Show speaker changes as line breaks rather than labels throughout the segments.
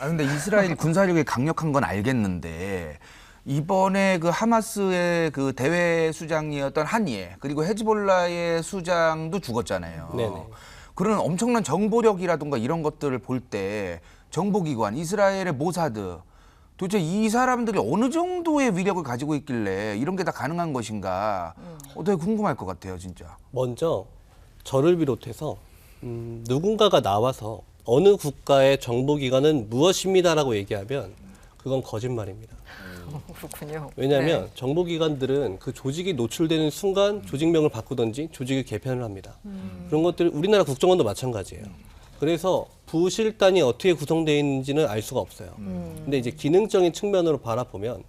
아 근데 이스라엘 군사력이 강력한 건 알겠는데 이번에 그 하마스의 그 대외 수장이었던 한이에 그리고 헤즈볼라의 수장도 죽었잖아요.
네네.
그런 엄청난 정보력이라든가 이런 것들을 볼 때 정보기관 이스라엘의 모사드 도대체 이 사람들이 어느 정도의 위력을 가지고 있길래 이런 게 다 가능한 것인가 되게 궁금할 것 같아요, 진짜.
먼저 저를 비롯해서 누군가가 나와서 어느 국가의 정보기관은 무엇입니다라고 얘기하면 그건 거짓말입니다.
그렇군요.
왜냐하면
네.
정보기관들은 그 조직이 노출되는 순간 조직명을 바꾸든지 조직을 개편을 합니다. 그런 것들 우리나라 국정원도 마찬가지예요. 그래서 부실단이 어떻게 구성되어 있는지는 알 수가 없어요. 근데 이제 기능적인 측면으로 바라보면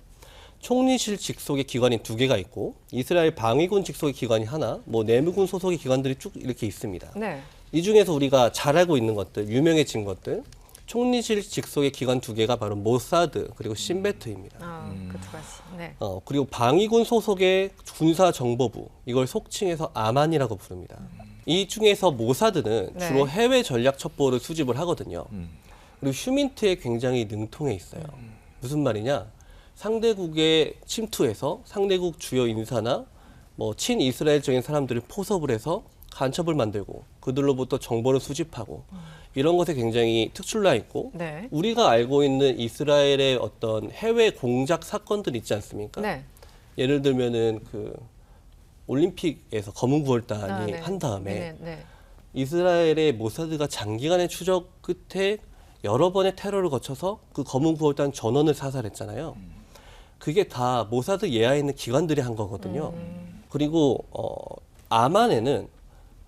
총리실 직속의 기관이 2개가 있고 이스라엘 방위군 직속의 기관이 하나, 뭐 내무군 소속의 기관들이 쭉 이렇게 있습니다.
네.
이 중에서 우리가 잘 알고 있는 것들, 유명해진 것들, 총리실 직속의 기관 2개가 바로 모사드 그리고 신베트입니다.
그 두 가지. 네.
그리고 방위군 소속의 군사정보부, 이걸 속칭해서 아만이라고 부릅니다. 이 중에서 모사드는
네.
주로 해외 전략 첩보를 수집을 하거든요. 그리고 휴민트에 굉장히 능통해 있어요. 무슨 말이냐? 상대국에 침투해서 상대국 주요 인사나 뭐 친이스라엘적인 사람들을 포섭을 해서 간첩을 만들고 그들로부터 정보를 수집하고 이런 것에 굉장히 특출나 있고
네.
우리가 알고 있는 이스라엘의 어떤 해외 공작 사건들 있지 않습니까?
네.
예를 들면은 그 올림픽에서 검은 9월단이
네.
한 다음에
네. 네.
이스라엘의 모사드가 장기간의 추적 끝에 여러 번의 테러를 거쳐서 그 검은 9월단 전원을 사살했잖아요. 그게 다 모사드 예하에 있는 기관들이 한 거거든요. 그리고 아만에는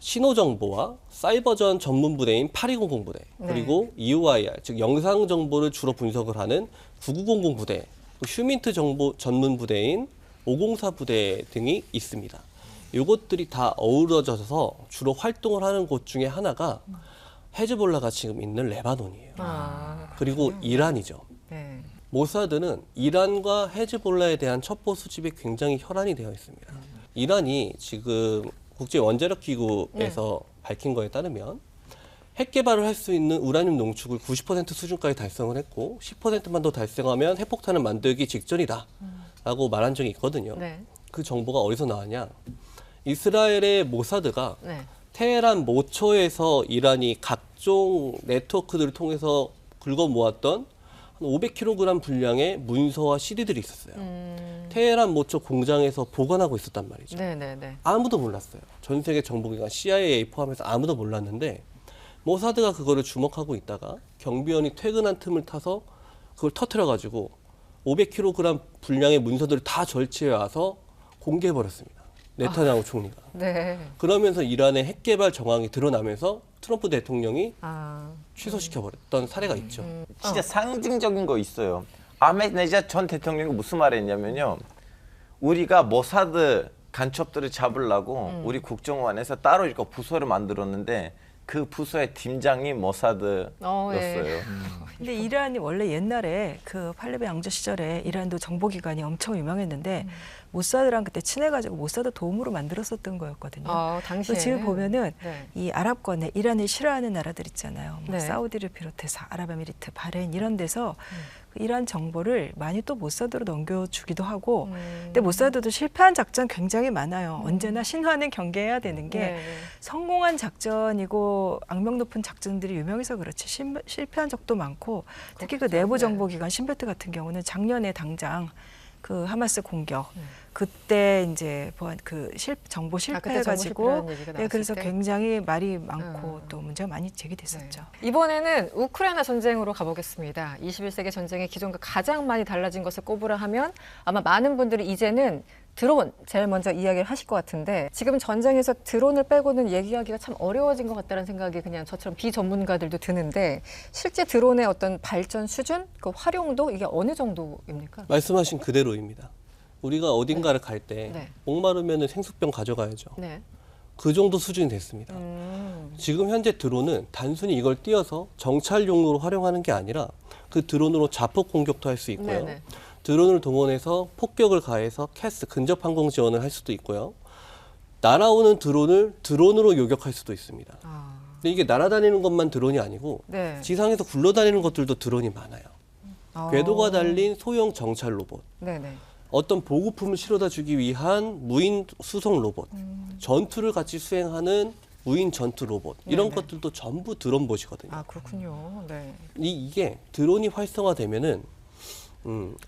신호정보와 사이버전 전문 부대인 8200 부대,
네.
그리고 EUIR, 즉 영상 정보를 주로 분석을 하는 9900 부대, 휴민트 정보 전문 부대인 504 부대 등이 있습니다. 이것들이 다 어우러져서 주로 활동을 하는 곳 중에 하나가 헤즈볼라가 지금 있는 레바논이에요. 그리고 이란이죠.
네.
모사드는 이란과 헤즈볼라에 대한 첩보 수집에 굉장히 혈안이 되어 있습니다. 이란이 지금 국제원자력기구에서 밝힌 거에 따르면 핵 개발을 할 수 있는 우라늄 농축을 90% 수준까지 달성을 했고 10%만 더 달성하면 핵폭탄을 만들기 직전이다 라고 말한 적이 있거든요.
네.
그 정보가 어디서 나왔냐? 이스라엘의 모사드가
네.
테헤란 모처에서 이란이 각종 네트워크들을 통해서 긁어 모았던 한 500kg 분량의 문서와 CD들이 있었어요. 테헤란 모처 공장에서 보관하고 있었단 말이죠.
네.
아무도 몰랐어요. 전 세계 정보기관 CIA 포함해서 아무도 몰랐는데 모사드가 그거를 주목하고 있다가 경비원이 퇴근한 틈을 타서 그걸 터뜨려가지고 500kg 분량의 문서들을 다 절취해 와서 공개해버렸습니다. 네타냐후 총리가.
네.
그러면서 이란의 핵 개발 정황이 드러나면서 트럼프 대통령이
아.
취소시켜버렸던 사례가 있죠.
진짜 상징적인 거 있어요. 아흐메드네자드 전 대통령이 무슨 말을 했냐면요. 우리가 모사드 간첩들을 잡으려고 우리 국정원에서 따로 이거 부서를 만들었는데 그 부서의 팀장이 모사드였어요.
네.
근데 이란이 원래 옛날에 그 팔레비 왕조 시절에 이란도 정보기관이 엄청 유명했는데 모사드랑 그때 친해가지고 모사드 도움으로 만들었었던 거였거든요.
당시에
그래서 지금 보면은
네.
이 아랍권에 이란을 싫어하는 나라들 있잖아요. 뭐
네.
사우디를 비롯해서 아랍에미리트, 바레인 이런 데서 그 이란 정보를 많이 또 모사드로 넘겨주기도 하고 근데 모사드도 실패한 작전 굉장히 많아요. 언제나 신화는 경계해야 되는 게
네.
성공한 작전이고 악명 높은 작전들이 유명해서 그렇지 실패한 적도 많고 특히 그 내부 정보기관 신베트 같은 경우는 작년에 당장 그 하마스 공격 그때 이제 정보 실패해가지고 네, 그래서 굉장히 말이 많고 또 문제가 많이 제기됐었죠.
네. 이번에는 우크라이나 전쟁으로 가보겠습니다. 21세기 전쟁의 기존과 가장 많이 달라진 것을 꼽으라 하면 아마 많은 분들이 이제는 드론 제일 먼저 이야기를 하실 것 같은데 지금 전쟁에서 드론을 빼고는 얘기하기가 참 어려워진 것 같다는 생각이 그냥 저처럼 비전문가들도 드는데 실제 드론의 어떤 발전 수준, 그 활용도 이게 어느 정도입니까?
말씀하신 그대로입니다. 우리가 어딘가를 갈 때
네.
목마르면 생수병 가져가야죠.
네.
그 정도 수준이 됐습니다. 지금 현재 드론은 단순히 이걸 띄어서 정찰용으로 활용하는 게 아니라 그 드론으로 자폭 공격도 할 수 있고요.
네네.
드론을 동원해서 폭격을 가해서 캐스 근접 항공 지원을 할 수도 있고요. 날아오는 드론을 드론으로 요격할 수도 있습니다. 근데 이게 날아다니는 것만 드론이 아니고
네.
지상에서 굴러다니는 것들도 드론이 많아요. 궤도가 달린 소형 정찰 로봇,
네네.
어떤 보급품을 실어다 주기 위한 무인 수송 로봇, 전투를 같이 수행하는 무인 전투 로봇 이런
네네.
것들도 전부 드론봇이거든요.
아 그렇군요. 네.
이게 드론이 활성화되면은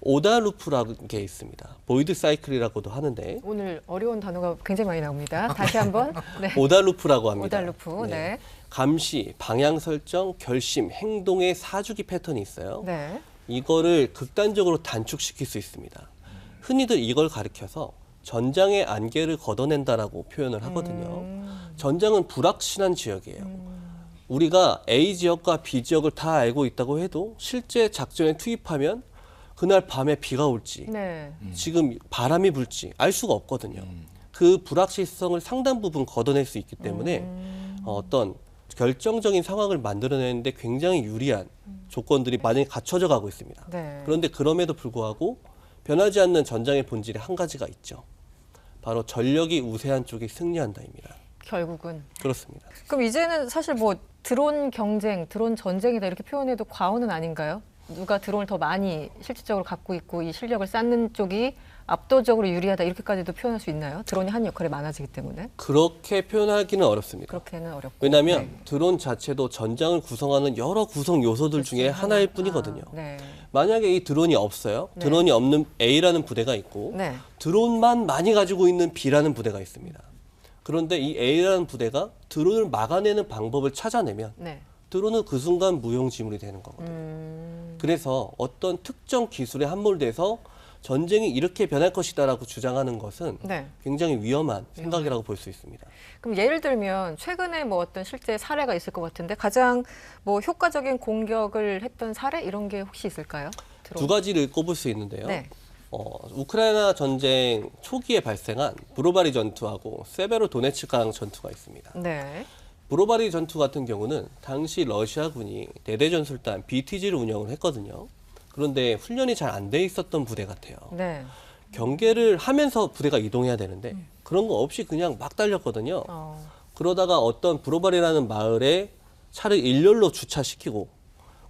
오다루프라는 게 있습니다. 보이드 사이클이라고도 하는데
오늘 어려운 단어가 굉장히 많이 나옵니다. 다시 한번. 네.
오다루프라고 합니다.
오달루프. 네.
감시, 방향 설정, 결심, 행동의 사주기 패턴이 있어요.
네.
이거를 극단적으로 단축시킬 수 있습니다. 흔히들 이걸 가리켜서 전장의 안개를 걷어낸다라고 표현을 하거든요. 전장은 불확실한 지역이에요. 우리가 A 지역과 B 지역을 다 알고 있다고 해도 실제 작전에 투입하면 그날 밤에 비가 올지
네.
지금 바람이 불지 알 수가 없거든요. 그 불확실성을 상당 부분 걷어낼 수 있기 때문에 어떤 결정적인 상황을 만들어내는데 굉장히 유리한 조건들이 많이 갖춰져 가고 있습니다.
네.
그런데 그럼에도 불구하고 변하지 않는 전장의 본질에 한 가지가 있죠. 바로 전력이 우세한 쪽이 승리한다입니다.
결국은.
그렇습니다.
그럼 이제는 사실 뭐 드론 경쟁, 드론 전쟁이다 이렇게 표현해도 과언은 아닌가요? 누가 드론을 더 많이 실질적으로 갖고 있고 이 실력을 쌓는 쪽이 압도적으로 유리하다 이렇게까지도 표현할 수 있나요? 드론이 한 역할이 많아지기 때문에
그렇게 표현하기는 어렵습니다.
그렇게는 어렵고.
왜냐하면
네.
드론 자체도 전장을 구성하는 여러 구성 요소들 중에 하나일 뿐이거든요.
네.
만약에 이 드론이 없어요.
네.
드론이 없는 A라는 부대가 있고
네.
드론만 많이 가지고 있는 B라는 부대가 있습니다. 그런데 이 A라는 부대가 드론을 막아내는 방법을 찾아내면
네.
드론은 그 순간 무용지물이 되는 거거든요. 그래서 어떤 특정 기술에 함몰돼서 전쟁이 이렇게 변할 것이다라고 주장하는 것은
네.
굉장히 위험한 생각이라고 볼 수 있습니다.
그럼 예를 들면 최근에 뭐 어떤 실제 사례가 있을 것 같은데 가장 뭐 효과적인 공격을 했던 사례 이런 게 혹시 있을까요? 드론.
두 가지를 꼽을 수 있는데요.
네.
우크라이나 전쟁 초기에 발생한 브로바리 전투하고 세베로도네츠강 전투가 있습니다.
네.
브로바리 전투 같은 경우는 당시 러시아군이 대대전술단 BTG를 운영을 했거든요. 그런데 훈련이 잘 안 돼 있었던 부대 같아요.
네.
경계를 하면서 부대가 이동해야 되는데 그런 거 없이 그냥 막 달렸거든요. 그러다가 어떤 브로바리라는 마을에 차를 일렬로 주차시키고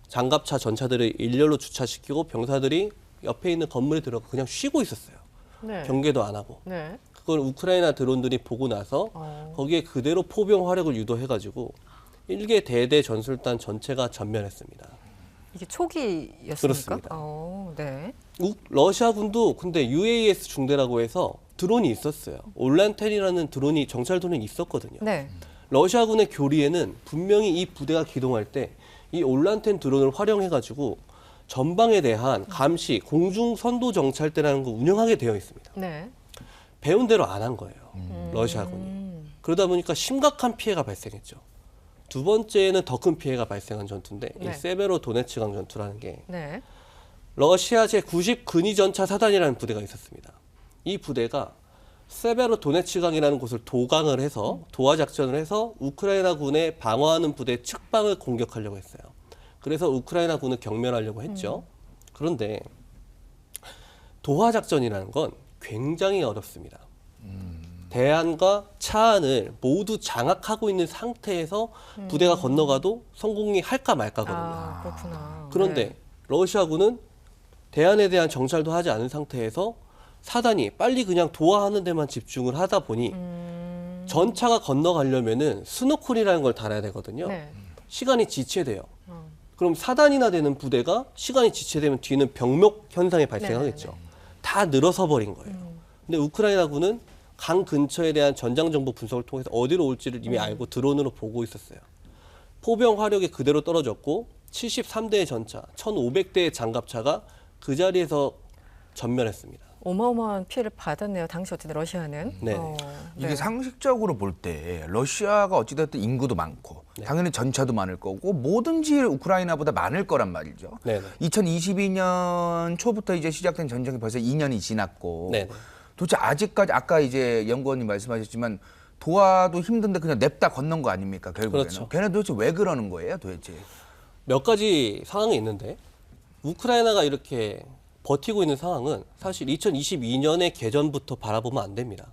장갑차 전차들을 일렬로 주차시키고 병사들이 옆에 있는 건물에 들어가 그냥 쉬고 있었어요.
네.
경계도 안 하고.
네.
그걸 우크라이나 드론들이 보고 나서 거기에 그대로 포병 화력을 유도해가지고 일개 대대 전술단 전체가 전멸했습니다.
이게 초기였습니까?
그렇습니다.
네.
러시아군도 근데 UAS 중대라고 해서 드론이 있었어요. 올란텐이라는 드론이 정찰 드론이 있었거든요.
네.
러시아군의 교리에는 분명히 이 부대가 기동할 때 이 올란텐 드론을 활용해가지고 전방에 대한 감시, 공중 선도 정찰대라는 걸 운영하게 되어 있습니다.
네.
배운 대로 안 한 거예요. 러시아군이. 그러다 보니까 심각한 피해가 발생했죠. 두 번째는 더 큰 피해가 발생한 전투인데
네.
이 세베로도네츠강 전투라는 게
네.
러시아 제90 근위전차 사단이라는 부대가 있었습니다. 이 부대가 세베로도네츠강이라는 곳을 도강을 해서 도하 작전을 해서 우크라이나군의 방어하는 부대 측방을 공격하려고 했어요. 그래서 우크라이나군을 경멸하려고 했죠. 그런데 도하 작전이라는 건 굉장히 어렵습니다. 대안과 차안을 모두 장악하고 있는 상태에서 부대가 건너가도 성공이 할까 말까거든요.
아, 그렇구나.
그런데
네.
러시아군은 대안에 대한 정찰도 하지 않은 상태에서 사단이 빨리 그냥 도하하는 데만 집중을 하다 보니 전차가 건너가려면은 스노클이라는 걸 달아야 되거든요.
네.
시간이 지체돼요. 그럼 사단이나 되는 부대가 시간이 지체되면 뒤는 병목 현상이 발생하겠죠. 다 늘어서 버린 거예요. 근데 우크라이나군은 강 근처에 대한 전장 정보 분석을 통해서 어디로 올지를 이미 알고 드론으로 보고 있었어요. 포병 화력이 그대로 떨어졌고 73대의 전차, 1,500대의 장갑차가 그 자리에서 전멸했습니다.
어마어마한 피해를 받았네요. 당시 어쨌든 러시아는.
네.
이게
네.
상식적으로 볼 때 러시아가 어찌됐든 인구도 많고
네.
당연히 전차도 많을 거고 뭐든지 우크라이나보다 많을 거란 말이죠.
네네.
2022년 초부터 이제 시작된 전쟁이 벌써 2년이 지났고
네네.
도대체 아직까지 아까 이제 연구원님 말씀하셨지만 도하도 힘든데 그냥 냅다 건넌 거 아닙니까 결국에는.
그렇죠.
걔네 도대체 왜 그러는 거예요 도대체.
몇 가지 상황이 있는데 우크라이나가 이렇게 버티고 있는 상황은 사실 2022년의 개전부터 바라보면 안 됩니다.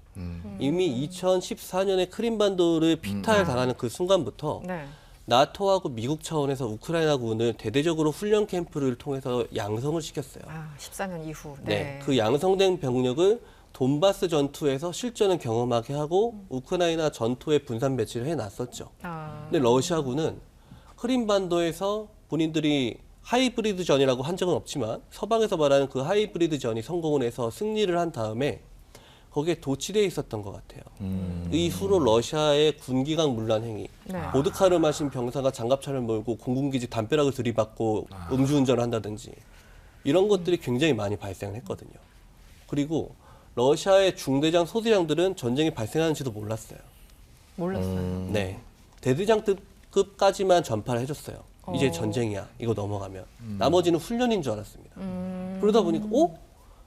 이미 2014년에 크림반도를 피탈 당하는 그 순간부터
네.
나토하고 미국 차원에서 우크라이나군을 대대적으로 훈련 캠프를 통해서 양성을 시켰어요.
14년 이후.
네, 그 양성된 병력을 돈바스 전투에서 실전을 경험하게 하고 우크라이나 전투에 분산 배치를 해놨었죠. 근데 러시아군은 크림반도에서 본인들이 하이브리드 전이라고 한 적은 없지만 서방에서 말하는 그 하이브리드 전이 성공을 해서 승리를 한 다음에 거기에 도취되어 있었던 것 같아요. 이후로 러시아의 군기강 문란 행위, 보드카를 마신 병사가 장갑차를 몰고 공군기지 담벼락을 들이받고 음주운전을 한다든지 이런 것들이 굉장히 많이 발생을 했거든요. 그리고 러시아의 중대장, 소대장들은 전쟁이 발생하는지도 몰랐어요.
몰랐어요.
네, 대대장급까지만 전파를 해줬어요. 이제 전쟁이야, 이거 넘어가면. 나머지는 훈련인 줄 알았습니다. 그러다 보니까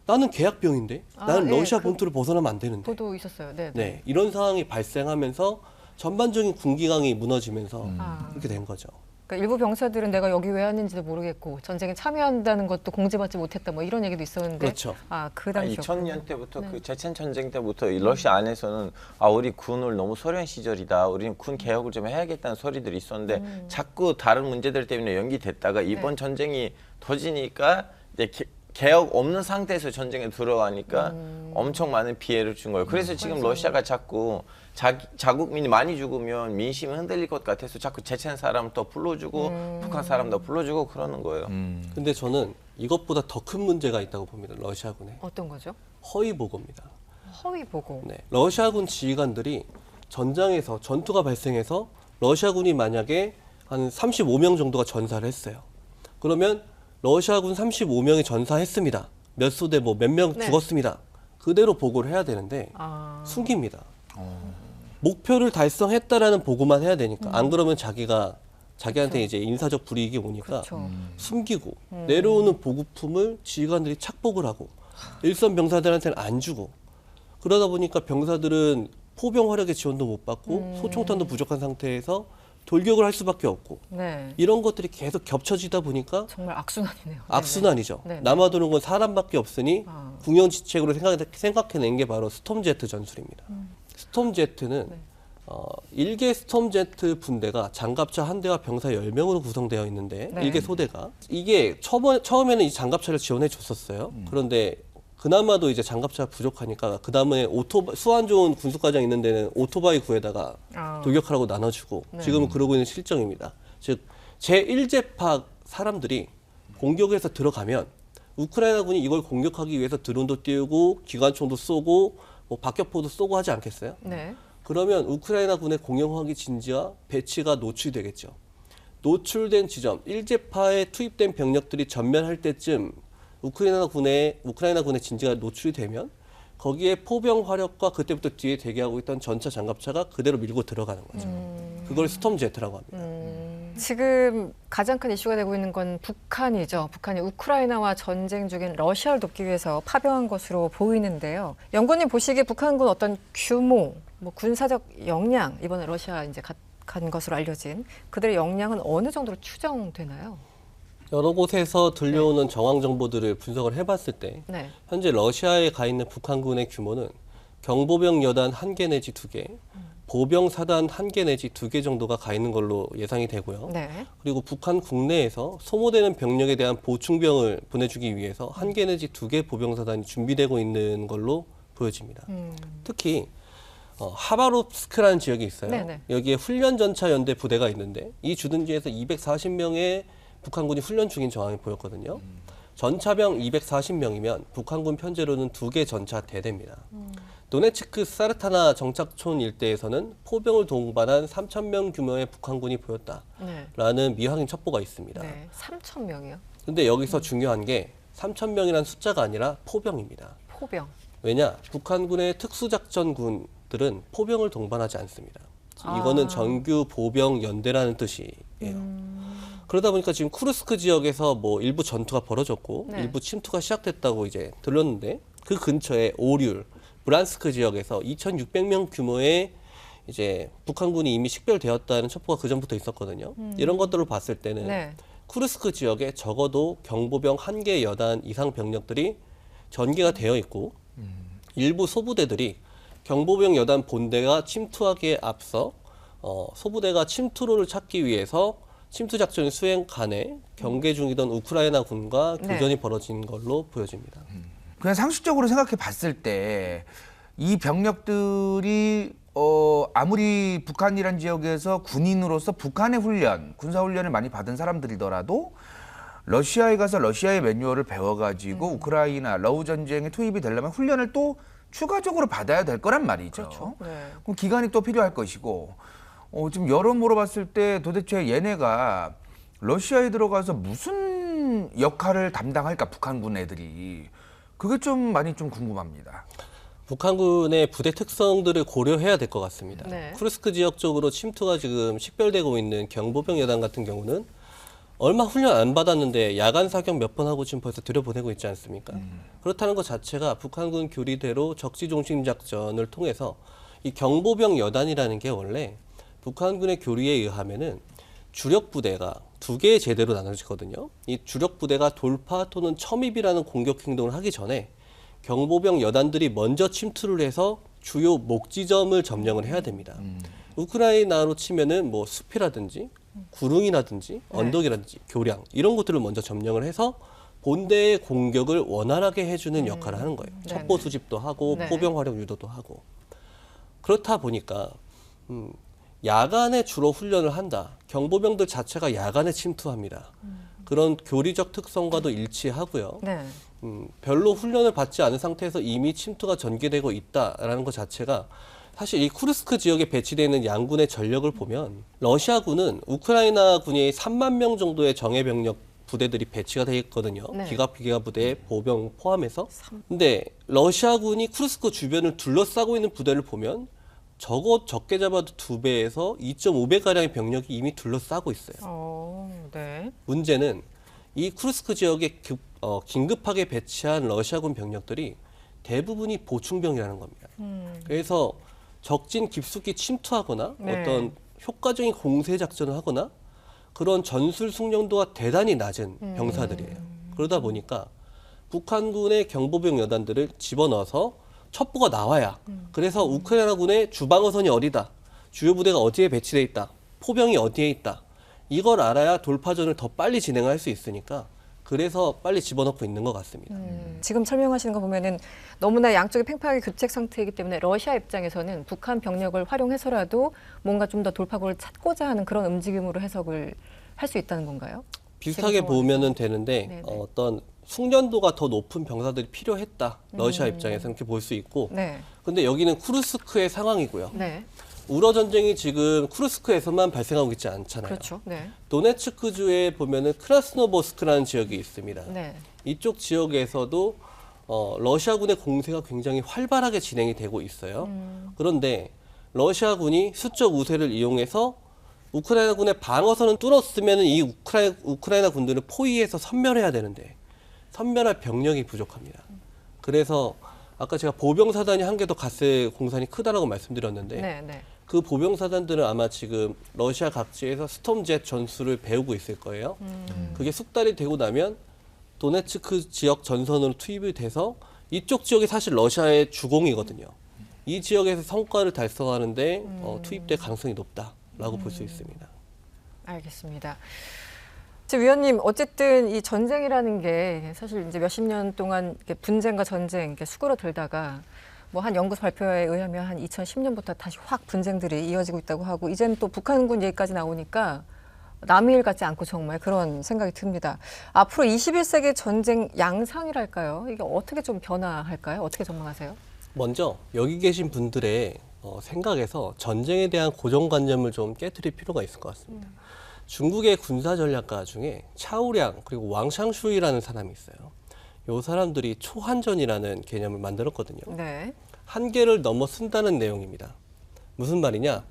나는 계약병인데? 나는 러시아 본토를 벗어나면 안 되는데.
보도 있었어요. 네.
네, 이런 상황이 발생하면서 전반적인 군기강이 무너지면서 그렇게 된 거죠.
그러니까 일부 병사들은 내가 여기 왜 왔는지도 모르겠고 전쟁에 참여한다는 것도 공지받지 못했다 뭐 이런 얘기도 있었는데
그렇죠.
그 당시
2000년 때부터 그 체첸 전쟁 때부터 이 러시아 안에서는 우리 군을 너무 소련 시절이다. 우리는 군 개혁을 좀 해야겠다는 소리들이 있었는데 자꾸 다른 문제들 때문에 연기됐다가 이번 전쟁이 터지니까 이제 개혁 없는 상태에서 전쟁에 들어가니까 엄청 많은 피해를 준 거예요. 그래서 지금 러시아가 자꾸 자국민이 많이 죽으면 민심이 흔들릴 것 같아서 자꾸 체첸 사람 또 불러주고 북한 사람도 불러주고 그러는 거예요.
근데 저는 이것보다 더 큰 문제가 있다고 봅니다. 러시아군에.
어떤 거죠?
허위 보고입니다.
허위 보고.
네, 러시아군 지휘관들이 전장에서 전투가 발생해서 러시아군이 만약에 한 35명 정도가 전사를 했어요. 그러면 러시아군 35명이 전사했습니다. 몇 소대 뭐 몇 명 죽었습니다. 그대로 보고를 해야 되는데 숨깁니다. 목표를 달성했다라는 보고만 해야 되니까 안 그러면 자기한테 이제 인사적 불이익이 오니까 숨기고 내려오는 보급품을 지휘관들이 착복을 하고 일선 병사들한테는 안 주고 그러다 보니까 병사들은 포병 화력의 지원도 못 받고 소총탄도 부족한 상태에서 돌격을 할 수밖에 없고 이런 것들이 계속 겹쳐지다 보니까
정말 악순환이네요.
악순환이죠.
네네.
남아도는 건 사람밖에 없으니 궁여지책으로 생각해낸 게 바로 스톰제트 전술입니다. 스톰제트는 일개 스톰제트 분대가 장갑차 한 대와 병사 10명으로 구성되어 있는데 일개 소대가 이게 처음에는 이 장갑차를 지원해 줬었어요. 그런데 그나마도 이제 장갑차가 부족하니까 그 다음에 수완 좋은 군수과장 있는 데는 오토바이 구에다가 돌격하라고 나눠주고 지금은 그러고 있는 실정입니다. 즉 제1제파 사람들이 공격해서 들어가면 우크라이나군이 이걸 공격하기 위해서 드론도 띄우고 기관총도 쏘고 뭐 박격포도 쏘고 하지 않겠어요? 그러면 우크라이나군의 공영화기 진지와 배치가 노출되겠죠. 노출된 지점, 1제파에 투입된 병력들이 전면할 때쯤 우크라이나군의 진지가 노출이 되면 거기에 포병 화력과 그때부터 뒤에 대기하고 있던 전차 장갑차가 그대로 밀고 들어가는 거죠. 그걸 스톰제트라고 합니다.
지금 가장 큰 이슈가 되고 있는 건 북한이죠. 북한이 우크라이나와 전쟁 중인 러시아를 돕기 위해서 파병한 것으로 보이는데요. 연구원님 보시기에 북한군 어떤 규모, 뭐 군사적 역량, 이번에 러시아 이제 간 것으로 알려진 그들의 역량은 어느 정도로 추정되나요?
여러 곳에서 들려오는 정황 정보들을 분석을 해봤을 때 현재 러시아에 가 있는 북한군의 규모는 경보병 여단 1개 내지 2개, 보병 사단 1개 내지 2개 정도가 가 있는 걸로 예상이 되고요. 그리고 북한 국내에서 소모되는 병력에 대한 보충병을 보내주기 위해서 1개 내지 2개 보병 사단이 준비되고 있는 걸로 보여집니다. 특히 하바롭스크라는 지역이 있어요. 여기에 훈련전차 연대 부대가 있는데 이 주둔지에서 240명의 북한군이 훈련 중인 정황이 보였거든요. 전차병 240명이면 북한군 편제로는 2개 전차 대대입니다. 도네츠크 사르타나 정착촌 일대에서는 포병을 동반한 3,000명 규모의 북한군이 보였다라는 미확인 첩보가 있습니다.
3,000명이요?
근데 여기서 중요한 게 3,000명이라는 숫자가 아니라 포병입니다.
포병.
왜냐? 북한군의 특수작전군들은 포병을 동반하지 않습니다. 이거는 정규 보병 연대라는 뜻이에요. 그러다 보니까 지금 쿠르스크 지역에서 뭐 일부 전투가 벌어졌고 일부 침투가 시작됐다고 이제 들렸는데 그 근처에 오류, 브란스크 지역에서 2,600명 규모의 이제 북한군이 이미 식별되었다는 첩보가 그 전부터 있었거든요. 이런 것들을 봤을 때는 쿠르스크 지역에 적어도 경보병 1개 여단 이상 병력들이 전개가 되어 있고 일부 소부대들이 경보병 여단 본대가 침투하기에 앞서 소부대가 침투로를 찾기 위해서 침투 작전 수행 간에 경계 중이던 우크라이나 군과
네.
교전이 벌어진 걸로 보여집니다.
그냥 상식적으로 생각해 봤을 때 이 병력들이 아무리 북한이란 지역에서 군인으로서 북한의 훈련, 군사 훈련을 많이 받은 사람들이더라도 러시아에 가서 러시아의 매뉴얼을 배워가지고 우크라이나 러우 전쟁에 투입이 되려면 훈련을 또 추가적으로 받아야 될 거란 말이죠.
그렇죠. 네.
그럼 기간이 또 필요할 것이고 지금 여러모로 봤을 때 도대체 얘네가 러시아에 들어가서 무슨 역할을 담당할까 북한군 애들이 그게 좀 많이 좀 궁금합니다.
북한군의 부대 특성들을 고려해야 될 것 같습니다.
네.
쿠르스크 지역 쪽으로 침투가 지금 식별되고 있는 경보병 여단 같은 경우는 얼마 훈련 안 받았는데 야간 사격 몇 번 하고 지금 벌써 들여보내고 있지 않습니까? 그렇다는 것 자체가 북한군 교리대로 적지중심 작전을 통해서 이 경보병 여단이라는 게 원래 북한군의 교리에 의하면은 주력 부대가 2개의 제대로 나눠지거든요. 이 주력 부대가 돌파 또는 첨입이라는 공격 행동을 하기 전에 경보병 여단들이 먼저 침투를 해서 주요 목지점을 점령을 해야 됩니다. 우크라이나로 치면은 뭐 숲이라든지 구릉이라든지 언덕이라든지 교량 이런 것들을 먼저 점령을 해서 본대의 공격을 원활하게 해주는 역할을 하는 거예요.
네네.
첩보 수집도 하고
네.
포병 활용 유도도 하고 그렇다 보니까 야간에 주로 훈련을 한다. 경보병들 자체가 야간에 침투합니다. 그런 교리적 특성과도 일치하고요.
네.
별로 훈련을 받지 않은 상태에서 이미 침투가 전개되고 있다라는 것 자체가 사실 이 쿠르스크 지역에 배치되어 있는 양군의 전력을 보면 러시아군은 우크라이나 군이 3만 명 정도의 정예 병력 부대들이 배치가 되어 있거든요.
네.
기갑 부대, 보병 포함해서. 근데 러시아군이 쿠르스크 주변을 둘러싸고 있는 부대를 보면 적게 잡아도 2배에서 2.5배 가량의 병력이 이미 둘러싸고 있어요.
네.
문제는 이 쿠르스크 지역에 긴급하게 배치한 러시아군 병력들이 대부분이 보충병이라는 겁니다. 그래서 적진 깊숙이 침투하거나
네.
어떤 효과적인 공세 작전을 하거나 그런 전술 숙련도가 대단히 낮은 병사들이에요. 그러다 보니까 북한군의 경보병 여단들을 집어넣어서 첩보가 나와야 그래서 우크라이나군의 주방어선이 어디다, 주요 부대가 어디에 배치돼 있다, 포병이 어디에 있다 이걸 알아야 돌파전을 더 빨리 진행할 수 있으니까 그래서 빨리 집어넣고 있는 것 같습니다.
지금 설명하시는 거 보면은 너무나 양쪽이 팽팽하게 교책 상태이기 때문에 러시아 입장에서는 북한 병력을 활용해서라도 뭔가 좀 더 돌파구를 찾고자 하는 그런 움직임으로 해석을 할 수 있다는 건가요?
비슷하게
지금
보면은 되는데
네네.
어떤 숙련도가 더 높은 병사들이 필요했다. 러시아 입장에서는 이렇게 볼 수 있고
네.
근데 여기는 쿠르스크의 상황이고요.
네.
우러 전쟁이 지금 쿠르스크에서만 발생하고 있지 않잖아요.
그렇죠. 네.
도네츠크주에 보면은 크라스노보스크라는 지역이 있습니다.
네.
이쪽 지역에서도 러시아군의 공세가 굉장히 활발하게 진행이 되고 있어요. 그런데 러시아군이 수적 우세를 이용해서 우크라이나군의 방어선은 뚫었으면 이 우크라이나 군들은 포위해서 섬멸해야 되는데 섬멸할 병력이 부족합니다. 그래서 아까 제가 보병사단이 한 개 더 가스 공산이 크다라고 말씀드렸는데
네. 네.
그 보병사단들은 아마 지금 러시아 각지에서 스톰젯 전술을 배우고 있을 거예요. 그게 숙달이 되고 나면 도네츠크 지역 전선으로 투입이 돼서 이쪽 지역이 사실 러시아의 주공이거든요. 이 지역에서 성과를 달성하는데 투입될 가능성이 높다라고 볼 수 있습니다.
알겠습니다. 지 위원님, 어쨌든 이 전쟁이라는 게 사실 이제 몇십 년 동안 이렇게 분쟁과 전쟁 이렇게 수그러들다가 뭐 한 연구소 발표에 의하면 한 2010년부터 다시 확 분쟁들이 이어지고 있다고 하고 이제는 또 북한군 얘기까지 나오니까 남의 일 같지 않고 정말 그런 생각이 듭니다. 앞으로 21세기 전쟁 양상이랄까요? 이게 어떻게 좀 변화할까요? 어떻게 전망하세요?
먼저 여기 계신 분들의 생각에서 전쟁에 대한 고정관념을 좀 깨트릴 필요가 있을 것 같습니다. 중국의 군사 전략가 중에 차오량 그리고 왕샹슈이라는 사람이 있어요. 이 사람들이 초한전이라는 개념을 만들었거든요.
네.
한계를 넘어선다는 내용입니다. 무슨 말이냐?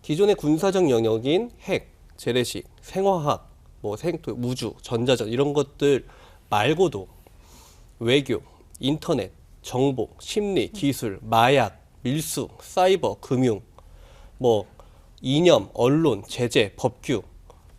기존의 군사적 영역인 핵, 재래식, 생화학, 우주, 전자전 이런 것들 말고도 외교, 인터넷, 정보, 심리, 기술, 마약, 밀수, 사이버, 금융, 이념, 언론, 제재, 법규,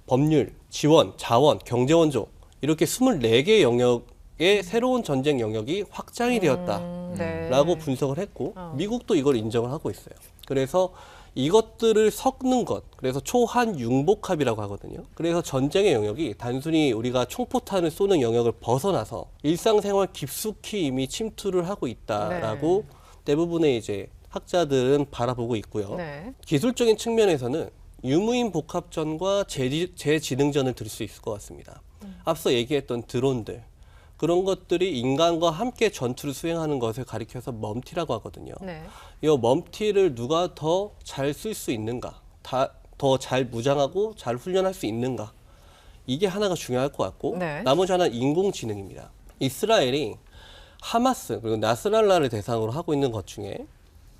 법률, 지원, 자원, 경제원조 이렇게 24개의 영역의 새로운 전쟁 영역이 확장이 되었다라고
네.
분석을 했고 미국도 이걸 인정을 하고 있어요. 그래서 이것들을 섞는 것, 그래서 초한융복합이라고 하거든요. 그래서 전쟁의 영역이 단순히 우리가 총포탄을 쏘는 영역을 벗어나서 일상생활 깊숙이 이미 침투를 하고 있다라고 대부분의 이제 학자들은 바라보고 있고요.
네.
기술적인 측면에서는 유무인 복합전과 재지능전을 들 수 있을 것 같습니다. 앞서 얘기했던 드론들, 그런 것들이 인간과 함께 전투를 수행하는 것을 가리켜서 멈티라고 하거든요.
네.
이 멈티를 누가 더 잘 쓸 수 있는가, 더 잘 무장하고 잘 훈련할 수 있는가, 이게 하나가 중요할 것 같고
네.
나머지 하나는 인공지능입니다. 이스라엘이 하마스 그리고 나스랄라를 대상으로 하고 있는 것 중에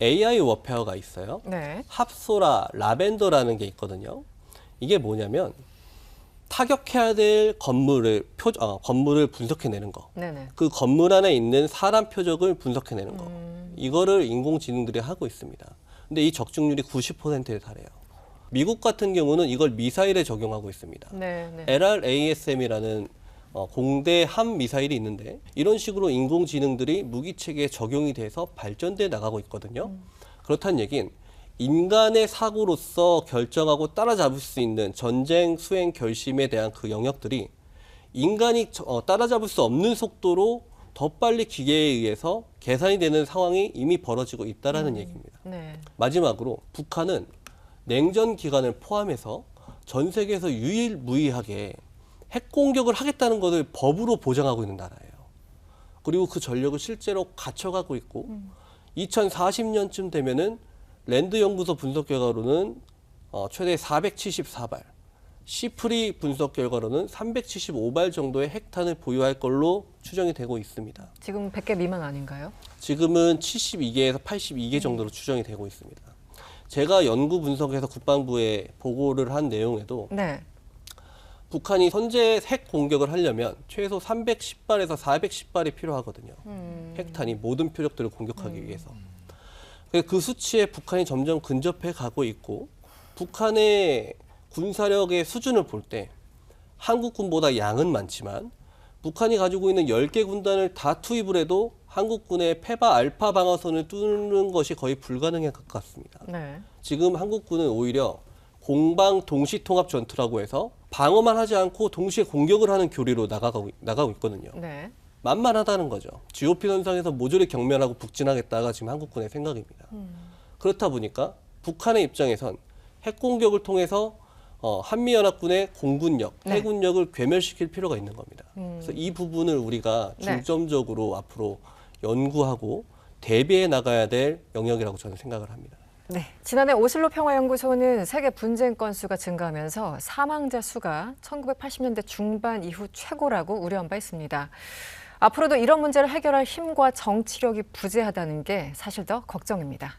AI 워페어가 있어요.
네.
합소라, 라벤더라는 게 있거든요. 이게 뭐냐면 타격해야 될 건물을 분석해내는 거.
네네.
그 건물 안에 있는 사람 표적을 분석해내는 거. 이거를 인공지능들이 하고 있습니다. 근데 이 적중률이 90%에 달해요. 미국 같은 경우는 이걸 미사일에 적용하고 있습니다.
네. 네.
LRASM이라는 공대 함 미사일이 있는데 이런 식으로 인공지능들이 무기체계에 적용이 돼서 발전돼 나가고 있거든요. 그렇다는 얘기는 인간의 사고로서 결정하고 따라잡을 수 있는 전쟁 수행 결심에 대한 그 영역들이 인간이 따라잡을 수 없는 속도로 더 빨리 기계에 의해서 계산이 되는 상황이 이미 벌어지고 있다라는 얘기입니다.
네.
마지막으로 북한은 냉전 기간을 포함해서 전 세계에서 유일무이하게 핵 공격을 하겠다는 것을 법으로 보장하고 있는 나라예요. 그리고 그 전력을 실제로 갖춰가고 있고 2040년쯤 되면은 랜드 연구소 분석 결과로는 최대 474발, 시프리 분석 결과로는 375발 정도의 핵탄을 보유할 걸로 추정이 되고 있습니다.
지금 100개 미만 아닌가요?
지금은 72개에서 82개 정도로 추정이 되고 있습니다. 제가 연구 분석해서 국방부에 보고를 한 내용에도
네.
북한이 현재 핵 공격을 하려면 최소 310발에서 410발이 필요하거든요. 핵탄이 모든 표적들을 공격하기 위해서. 그 수치에 북한이 점점 근접해 가고 있고 북한의 군사력의 수준을 볼 때 한국군보다 양은 많지만 북한이 가지고 있는 10개 군단을 다 투입을 해도 한국군의 페바 알파 방어선을 뚫는 것이 거의 불가능에 가깝습니다.
네.
지금 한국군은 오히려 공방 동시 통합 전투라고 해서 방어만 하지 않고 동시에 공격을 하는 교리로 나가고 있거든요.
네.
만만하다는 거죠. GOP 선상에서 모조리 경멸하고 북진하겠다가 지금 한국군의 생각입니다. 그렇다 보니까 북한의 입장에선 핵 공격을 통해서 한미연합군의 공군력,
네.
해군력을 괴멸시킬 필요가 있는 겁니다. 그래서 이 부분을 우리가
네.
중점적으로 앞으로 연구하고 대비해 나가야 될 영역이라고 저는 생각을 합니다.
네. 지난해 오슬로 평화연구소는 세계 분쟁 건수가 증가하면서 사망자 수가 1980년대 중반 이후 최고라고 우려한 바 있습니다. 앞으로도 이런 문제를 해결할 힘과 정치력이 부재하다는 게 사실 더 걱정입니다.